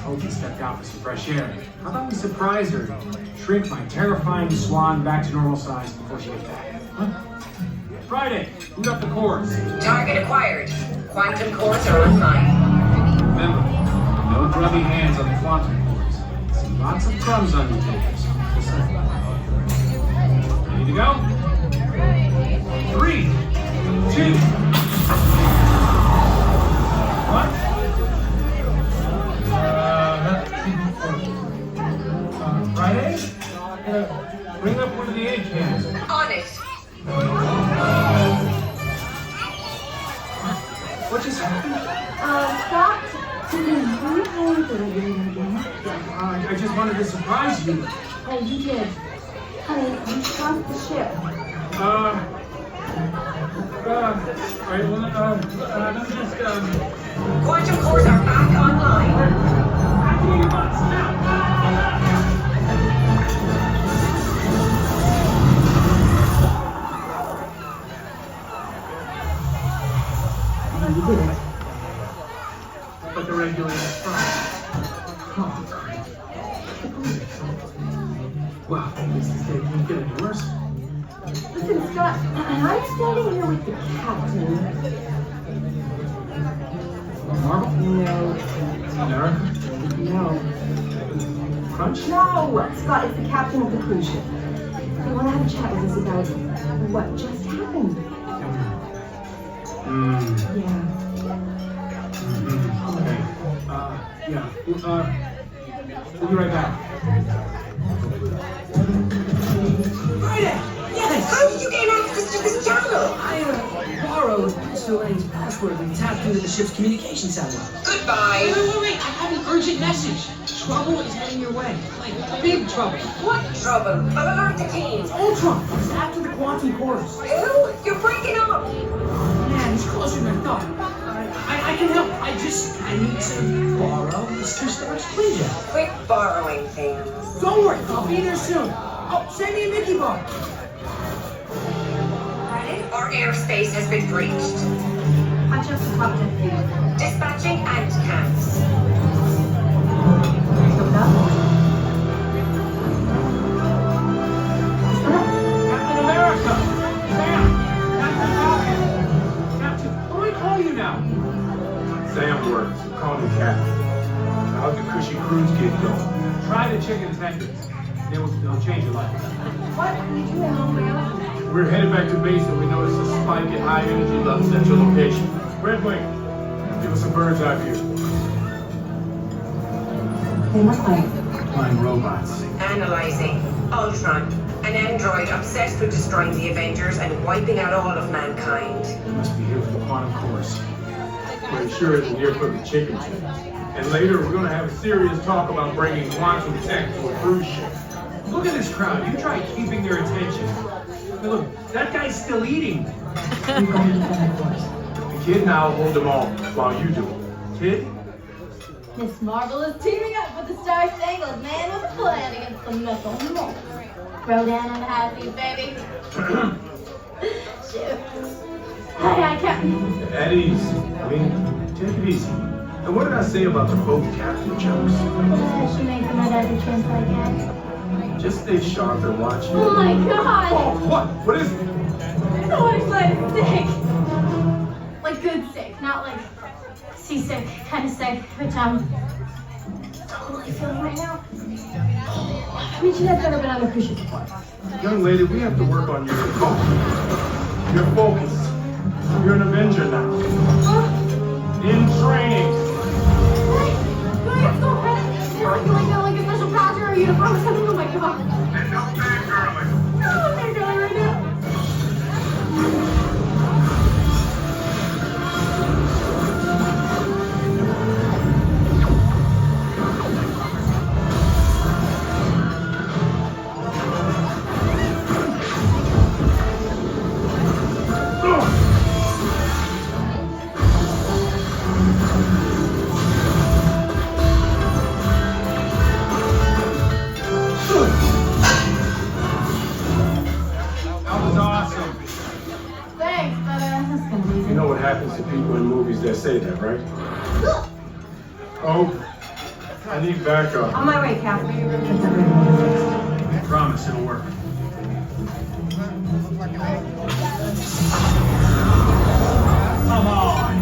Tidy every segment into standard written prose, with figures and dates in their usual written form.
Sokovia stepped out for some fresh air. How about we surprise her and shrink my terrifying swan back to normal size before she gets back? Huh? Friday, boot up the cores. Target acquired. Quantum cores are online. Remember, no grubby hands on the quantum cores. See lots of crumbs on your tables. Ready to go? 3, 2, 1. Friday? Bring up one of the egg cans. On it. What just happened? Scott, I just wanted to surprise you. Oh, you did. Honey, you shrunk the ship. Alright, well, let me just, Quantum cores are back online. activate your bots now! You did it. But the regulator's fine. Oh, great. Wow, this can't get any worse. Listen, Scott, I'm standing here with the captain. Marvel? No. America? No. Crunch? No! Scott, it's the captain of the cruise ship. They want to have a chat with us about what just happened. Yeah. Okay. Yeah. We'll be right back. Friday! Yes! How did you gain access to this channel? I borrowed Mr. Lang's password and tapped into the ship's communication satellite. Goodbye. Wait! I have an urgent message. Trouble is heading your way. Like, big trouble. What trouble? I'll alert the team. Ultron! It's after the quantum cores. Who? You're breaking up. Man, he's closer than I thought. I can help. I need to borrow Mr. Stark's cleaner. Quit borrowing things. Don't worry, I'll be there soon. Oh, send me a Mickey bar. Our airspace has been breached. I just popped in for you. Dispatching ant cans. Captain America! Sam! Captain Falcon! Captain, what do I call you now? Sam works. Call me Captain. How's the cushy cruise gig going? Try the chicken tenders. They'll change your life. What are you doing, homegirl? We're headed back to base and we noticed a spike in high energy levels at your location. Red Wing, give us a bird's eye view. They look like Flying robots. Analyzing. Ultron. An android obsessed with destroying the Avengers and wiping out all of mankind. They must be here for the quantum course. But it sure isn't here for the chicken tenders. And later we're gonna have a serious talk about bringing quantum tech to a cruise ship. Look at this crowd. You try keeping their attention. Hey, look, that guy's still eating. we're going to defend the course. The kid and I'll hold them all while you do it. Kid? Miss Marvel is teaming up with the Star-Spangled Man with a plan against the missile. Throw down on the high feet, baby. Shoot. Hi, Captain. At ease. I mean, take it easy. And what did I say about the boat captain jokes? She made for my dad to translate that. Just stay sharp and watch it. Oh my god! Oh, what? What is it? I want to fly sick. Like good sick, not like seasick kind of sick, which I'm totally feeling right now. I mean, she has never been on a cruise ship before. Young lady, we have to work on your focus. You're an Avenger now. In training. Do I have to go credit? Like a special badge or a uniform or something? Oh my god. And no fangirling. No fangirling right now. To people in movies that say that, right? Oh, I need backup. On my way, Cap. I promise it'll work. Come on!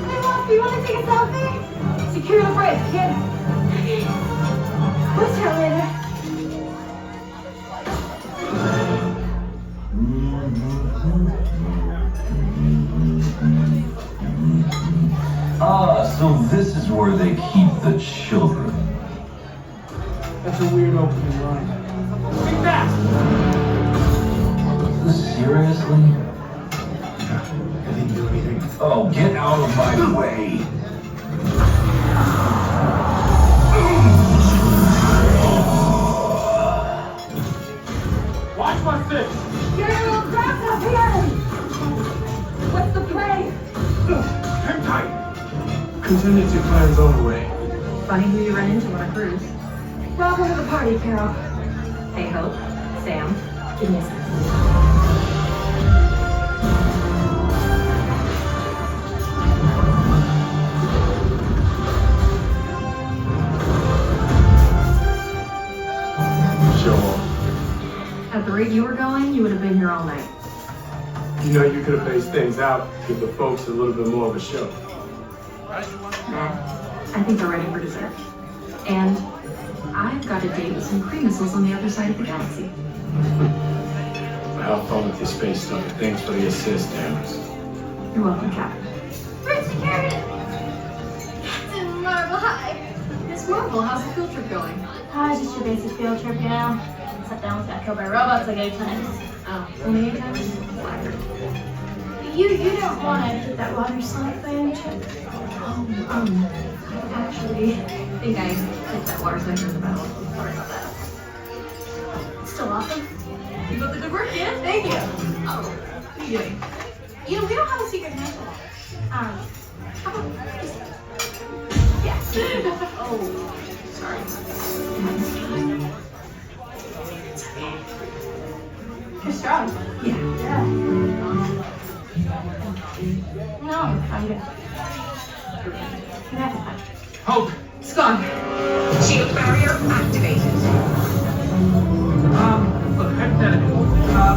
Hey, you want to take a selfie? Secure the bridge, kid. We'll chat later. Ah, so this is where they keep the children. That's a weird opening line. Speak fast! Seriously? I didn't do anything. Oh, get out of my way. Watch my six! Get a little crowd up here! What's the play? Hang tight! Contingency plans on the way. Funny who you run into on a cruise. Welcome to the party, Carol. Hey, Hope. Sam. Give me a second. Show off. At the rate you were going, you would have been here all night. You know, you could have paced things out, give the folks a little bit more of a show. Nah, I think they're ready for dessert. And I've got a date with some cream missiles on the other side of the galaxy. Have fun with your space stuff. Thanks for the assist, Amos. You're welcome, Cap. Rich carrot! Captain Marvel, hi! Miss Marvel, how's the field trip going? It's just your basic field trip, you know? Sat down, got killed by robots like 8 times. Oh, only 8 times? Flattered. You don't want to hit that water slide by any chance? Actually, I think I hit that water slide in the battle. Sorry about that. Still awesome. Keep up the good work, kid. Thank you. Oh, What are you doing? you know, we don't have a secret handle. How about just... Yeah. Oh, sorry. You're strong. Yeah. Yeah. No, I'm good. Never. Hope! Scott. Shield barrier activated. Look, hypothetical.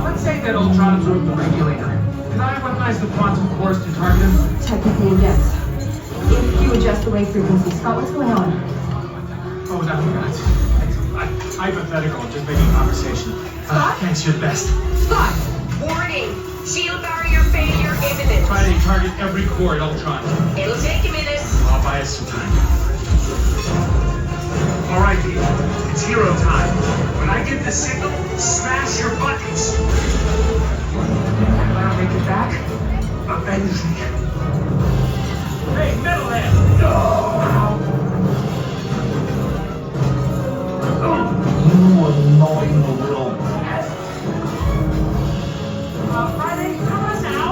Let's say that Ultron absorbed the regulator. Can I weaponize the quantum force to target him? Technically, yes. If you adjust the wave frequency, Scott, what's going on? Oh, nothing, guys. Hypothetical, just making conversation. Thanks, you're the best. Scott! Warning! Shield barrier failure imminent. Try to target every core at Ultron. It'll take a minute. I'll buy us some time. All right, people. It's hero time. When I give the signal, smash your buttons. I'll make it back. Avenge me. Hey, metalhead! You annoying little cat. Friday, come on now.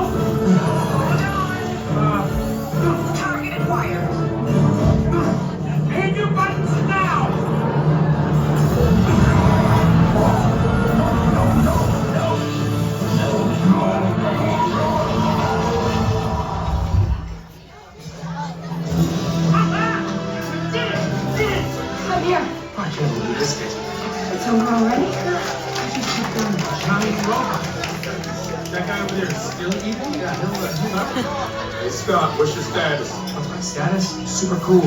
Target acquired. Hit your buttons now! Come here. I can't believe this is It's over already? I just keep going. Johnny Robert. That guy over there is still evil? Yeah, he'll up. Hey, Scott, what's your status? What's my status? Super cool.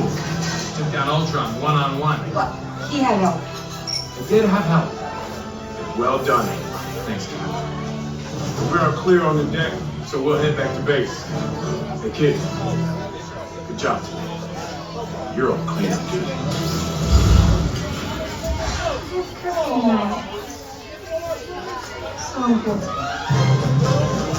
Took down Ultron one-on-one. What? He had help. I did have help. Well done. Thanks, Cap. We are clear on the deck, so we'll head back to base. Hey, kid. Good job today. You're all clean up, dude. So important.